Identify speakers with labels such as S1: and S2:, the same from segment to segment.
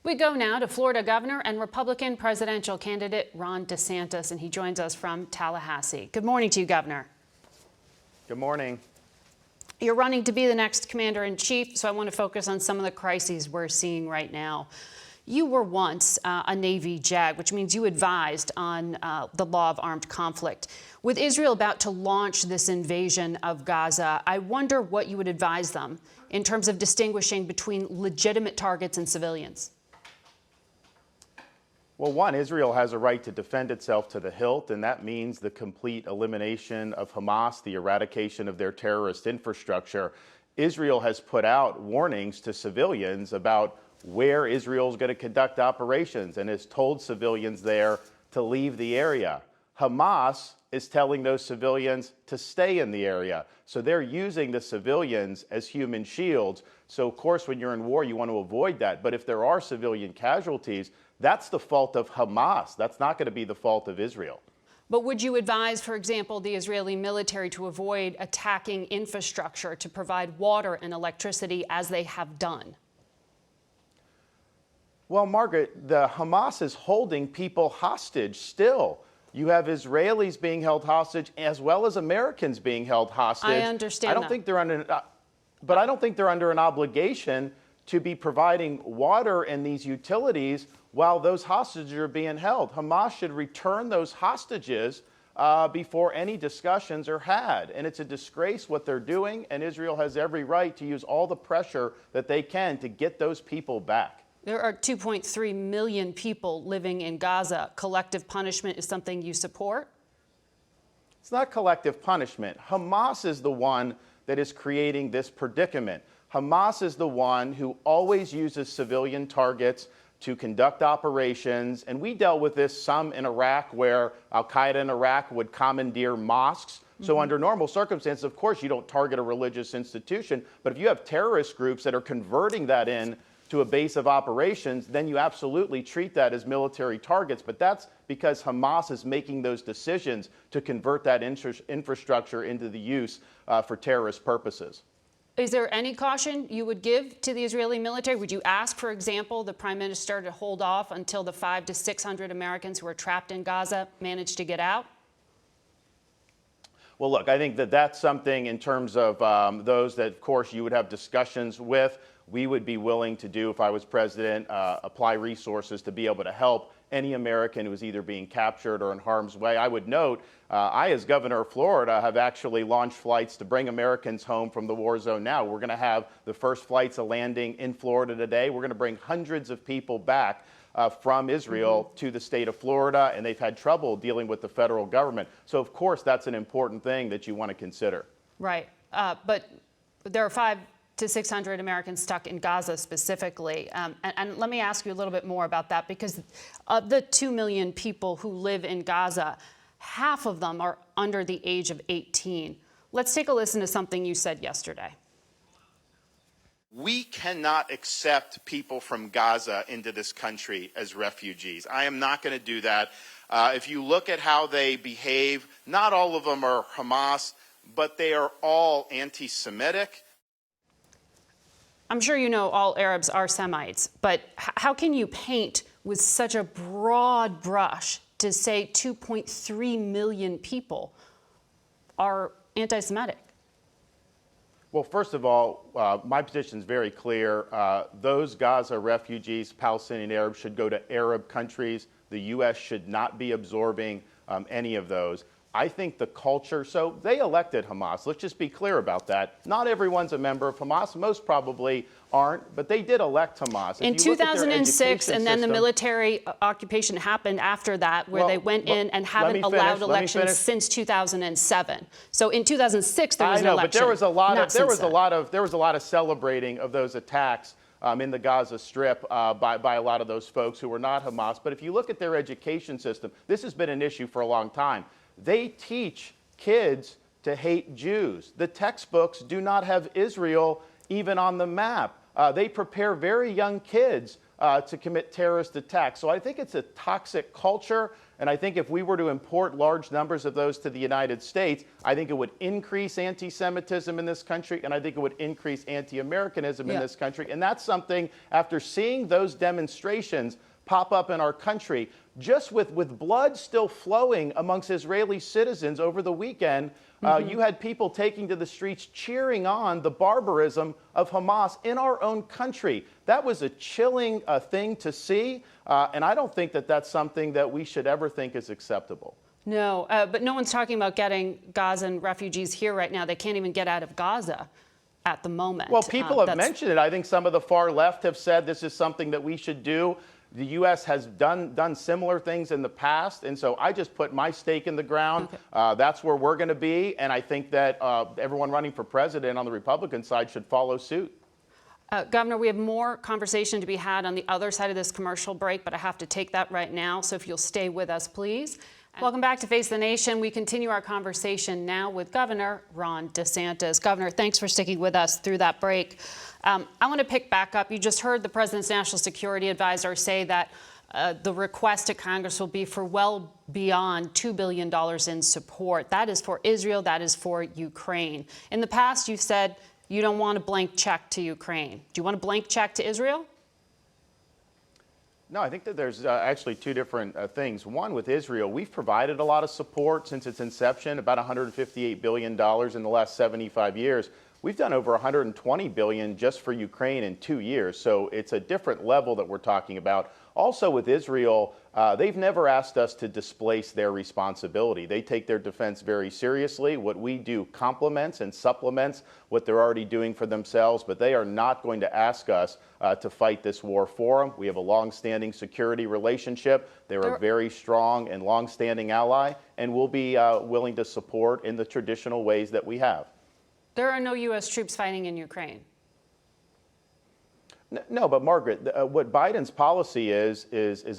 S1: We go now to Florida Governor and Republican presidential candidate Ron DeSantis, and he joins us from Tallahassee. Good morning to you, Governor.
S2: Good morning.
S1: You're running to be the next commander-in-chief, so I want to focus on some of the crises we're seeing right now. You were once a Navy JAG, which means you advised on the law of armed conflict. With Israel about to launch this invasion of Gaza, I wonder what you would advise them in terms of distinguishing between legitimate targets and civilians.
S2: Well, one, Israel has a right to defend itself to the hilt, and that means the complete elimination of Hamas, the eradication of their terrorist infrastructure. Israel has put out warnings to civilians about where Israel is going to conduct operations and has told civilians there to leave the area. Hamas is telling those civilians to stay in the area. So they're using the civilians as human shields. So, of course, when you're in war, you want to avoid that. But if there are civilian casualties, that's the fault of Hamas. That's not going to be the fault of Israel.
S1: But would you advise, for example, the Israeli military to avoid attacking infrastructure to provide water and electricity as they have done?
S2: Well, Margaret, the Hamas is holding people hostage still. You have Israelis being held hostage as well as Americans being held hostage.
S1: I understand
S2: I don't think they're under, but I don't think they're under an obligation to be providing water and these utilities while those hostages are being held. Hamas should return those hostages before any discussions are had. And it's a disgrace what they're doing, and Israel has every right to use all the pressure that they can to get those people back.
S1: There are 2.3 million people living in Gaza. Collective punishment is something you support?
S2: It's not collective punishment. Hamas is the one that is creating this predicament. Hamas is the one who always uses civilian targets to conduct operations. And we dealt with this some in Iraq, where al-Qaeda in Iraq would commandeer mosques. So under normal circumstances, of course, you don't target a religious institution. But if you have terrorist groups that are converting that in to a base of operations, then you absolutely treat that as military targets. But that's because Hamas is making those decisions to convert that infrastructure into the use for terrorist purposes.
S1: Is there any caution you would give to the Israeli military? Would you ask, for example, the Prime Minister to hold off until the 500 to 600 Americans who are trapped in Gaza manage to get out?
S2: Well, look, I think that that's something in terms of those that, of course, you would have discussions with. We would be willing to do, if I was president, apply resources to be able to help any American who is either being captured or in harm's way. I would note, I, as governor of Florida, have actually launched flights to bring Americans home from the war zone now. We're going to have the first flights landing in Florida today. We're going to bring hundreds of people back from Israel to the state of Florida, and they've had trouble dealing with the federal government. So, of course, that's an important thing that you want to consider.
S1: Right. But there are 500 to 600 Americans stuck in Gaza specifically. And let me ask you a little bit more about that, because of the 2 million people who live in Gaza, half of them are under the age of 18. Let's take a listen to something you said yesterday.
S3: We cannot accept people from Gaza into this country as refugees. I am not going to do that. If you look at how they behave, not all of them are Hamas, but they are all anti-Semitic.
S1: I'm sure you know all Arabs are Semites, but how can you paint with such a broad brush to say 2.3 million people are anti-Semitic?
S2: Well, first of all, my position is very clear. Those Gaza refugees, Palestinian Arabs, should go to Arab countries. The U.S. should not be absorbing any of those. I think the culture, so they elected Hamas. Let's just be clear about that. Not everyone's a member of Hamas. Most probably aren't, but they did elect Hamas.
S1: In 2006, and then the military occupation happened after that, where they went in and haven't allowed elections since 2007. So in 2006, there was an election.
S2: But there was a lot of celebrating of those attacks in the Gaza Strip by a lot of those folks who were not Hamas. But if you look at their education system, this has been an issue for a long time. They teach kids to hate Jews. The textbooks do not have Israel even on the map. They prepare very young kids to commit terrorist attacks. So I think it's a toxic culture. And I think if we were to import large numbers of those to the United States, I think it would increase anti-Semitism in this country, and I think it would increase anti-Americanism in this country. And that's something, after seeing those demonstrations pop up in our country, just with blood still flowing amongst Israeli citizens over the weekend, you had people taking to the streets cheering on the barbarism of Hamas in our own country. That was a chilling thing to see, and I don't think that that's something that we should ever think is acceptable.
S1: No, but no one's talking about getting Gazan refugees here right now. They can't even get out of Gaza at the moment.
S2: Well, people have mentioned it. I think some of the far left have said this is something that we should do. The U.S. has done similar things in the past, and so I just put my stake in the ground. Okay. That's where we're going to be, and I think that everyone running for president on the Republican side should follow suit.
S1: Governor, we have more conversation to be had on the other side of this commercial break, but I have to take that right now, so if you'll stay with us, please. Welcome back to Face the Nation. We continue our conversation now with Governor Ron DeSantis. Governor, thanks for sticking with us through that break. I want to pick back up. You just heard the president's national security advisor say that the request to Congress will be for well beyond $2 billion in support. That is for Israel. That is for Ukraine. In the past, you said you don't want a blank check to Ukraine. Do you want a blank check to Israel?
S2: No, I think that there's actually two different things. One, with Israel, we've provided a lot of support since its inception, about $158 billion in the last 75 years. We've done over $120 billion just for Ukraine in 2 years, so it's a different level that we're talking about. Also with Israel, they've never asked us to displace their responsibility. They take their defense very seriously. What we do complements and supplements what they're already doing for themselves, but they are not going to ask us to fight this war for them. We have a long-standing security relationship. They're a very strong and long-standing ally, and we'll be willing to support in the traditional ways that we have.
S1: There are no U.S. troops fighting in Ukraine.
S2: No, but Margaret, what Biden's policy is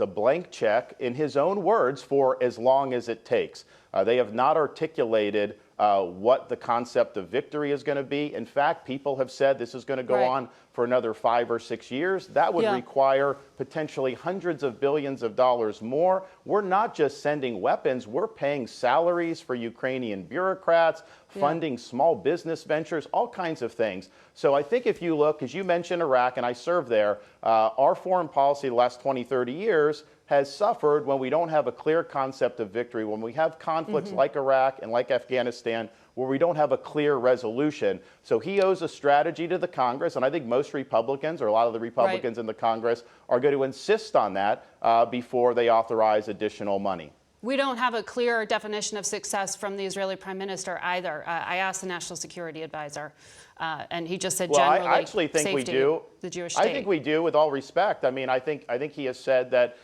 S2: a blank check, in his own words, for as long as it takes. They have not articulated what the concept of victory is going to be. In fact, people have said this is going to go on for another 5 or 6 years. That would require potentially hundreds of billions of dollars more. We're not just sending weapons, we're paying salaries for Ukrainian bureaucrats, funding small business ventures, all kinds of things. So I think if you look, as you mentioned Iraq, and I served there, our foreign policy the last 20, 30 years has suffered when we don't have a clear concept of victory, when we have conflicts like Iraq and like Afghanistan, where we don't have a clear resolution. So he owes a strategy to the Congress, and I think most Republicans, or a lot of the Republicans in the Congress, are going to insist on that before they authorize additional money.
S1: We don't have a clear definition of success from the Israeli prime minister either. I asked the national security advisor, and he just said generally
S2: I actually think we do.
S1: The Jewish state.
S2: I think we do, with all respect. I mean, I think he has said that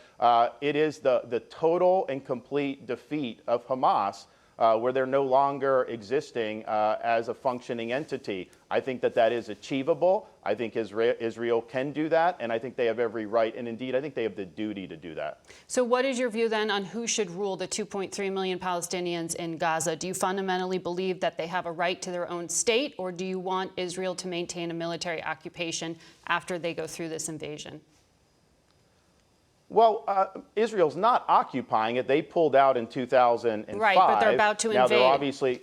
S2: it is the total and complete defeat of Hamas, where they're no longer existing as a functioning entity. I think that is achievable. I think Israel can do that, and I think they have every right, and indeed, I think they have the duty to do that.
S1: So what is your view then on who should rule the 2.3 million Palestinians in Gaza? Do you fundamentally believe that they have a right to their own state, or do you want Israel to maintain a military occupation after they go through this invasion?
S2: Well, Israel's not occupying it. They pulled out in 2005.
S1: Right, but they're about to invade.
S2: Now, they're obviously...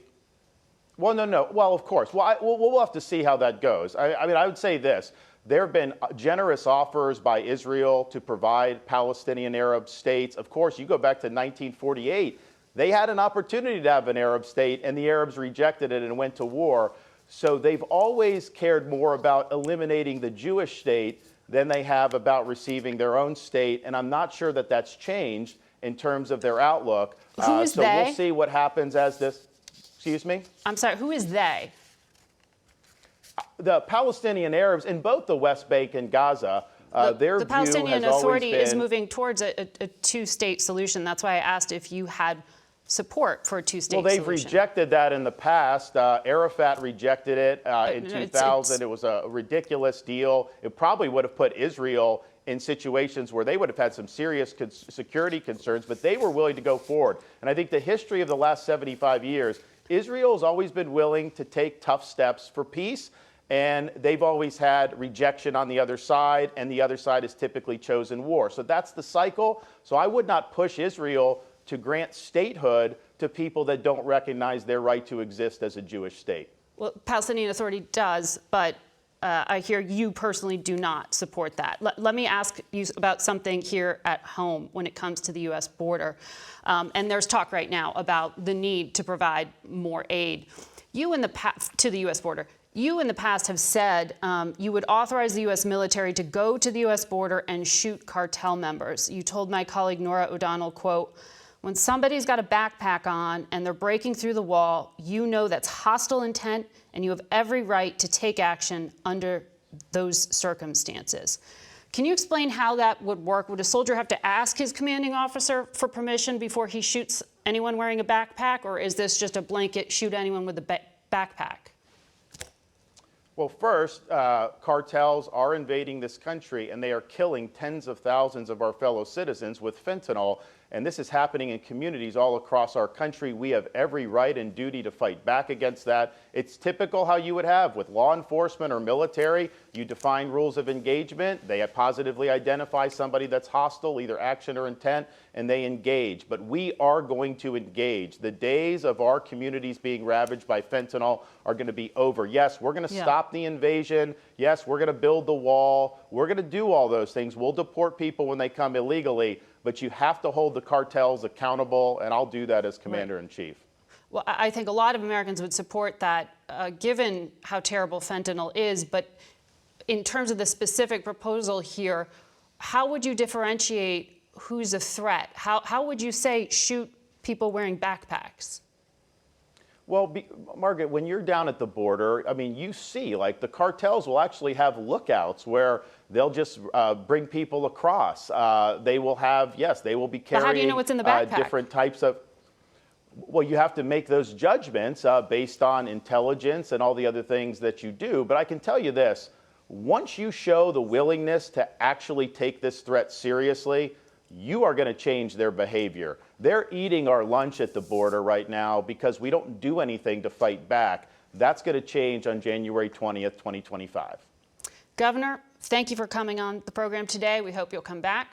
S2: Well, no. Well, of course. Well, we'll have to see how that goes. I mean, I would say this. There have been generous offers by Israel to provide Palestinian Arab states. Of course, you go back to 1948. They had an opportunity to have an Arab state, and the Arabs rejected it and went to war. So they've always cared more about eliminating the Jewish state than they have about receiving their own state, and I'm not sure that that's changed in terms of their outlook.
S1: Who is
S2: so
S1: they?
S2: We'll see what happens as this. Excuse me?
S1: I'm sorry, who is they?
S2: The Palestinian Arabs in both the West Bank and Gaza. Their
S1: the Palestinian
S2: view has
S1: Authority
S2: always
S1: is
S2: been,
S1: moving towards a two-state solution. That's why I asked if you had support for a two-state solution.
S2: Well, they've rejected that in the past. Arafat rejected it in 2000. It was a ridiculous deal. It probably would have put Israel in situations where they would have had some serious security concerns, but they were willing to go forward. And I think the history of the last 75 years, Israel has always been willing to take tough steps for peace. And they've always had rejection on the other side, and the other side has typically chosen war. So that's the cycle. So I would not push Israel to grant statehood to people that don't recognize their right to exist as a Jewish state.
S1: Well, Palestinian Authority does, but I hear you personally do not support that. Let me ask you about something here at home when it comes to the U.S. border. And there's talk right now about the need to provide more aid. To the U.S. border. You in the past have said you would authorize the U.S. military to go to the U.S. border and shoot cartel members. You told my colleague Nora O'Donnell, quote, "When somebody's got a backpack on and they're breaking through the wall, you know that's hostile intent and you have every right to take action under those circumstances." Can you explain how that would work? Would a soldier have to ask his commanding officer for permission before he shoots anyone wearing a backpack, or is this just a blanket shoot anyone with a backpack?
S2: Well, first, cartels are invading this country, and they are killing tens of thousands of our fellow citizens with fentanyl. And this is happening in communities all across our country. We have every right and duty to fight back against that. It's typical how you would have with law enforcement or military. You define rules of engagement. They positively identify somebody that's hostile, either action or intent, and they engage. But we are going to engage. The days of our communities being ravaged by fentanyl are going to be over. Yes, we're going to stop the invasion. Yes, we're going to build the wall. We're going to do all those things. We'll deport people when they come illegally. But you have to hold the cartels accountable, and I'll do that as Commander-in-Chief.
S1: Well, I think a lot of Americans would support that, given how terrible fentanyl is. But in terms of the specific proposal here, how would you differentiate who's a threat? How would you say shoot people wearing backpacks?
S2: Well, Margaret, when you're down at the border, I mean, you see, like, the cartels will actually have lookouts where they'll just bring people across. They will have, yes, they will be carrying
S1: But how do you know what's in the backpack?
S2: Different types of. Well, you have to make those judgments based on intelligence and all the other things that you do. But I can tell you this, once you show the willingness to actually take this threat seriously, you are going to change their behavior. They're eating our lunch at the border right now because we don't do anything to fight back. That's going to change on January 20th, 2025.
S1: Governor, thank you for coming on the program today. We hope you'll come back.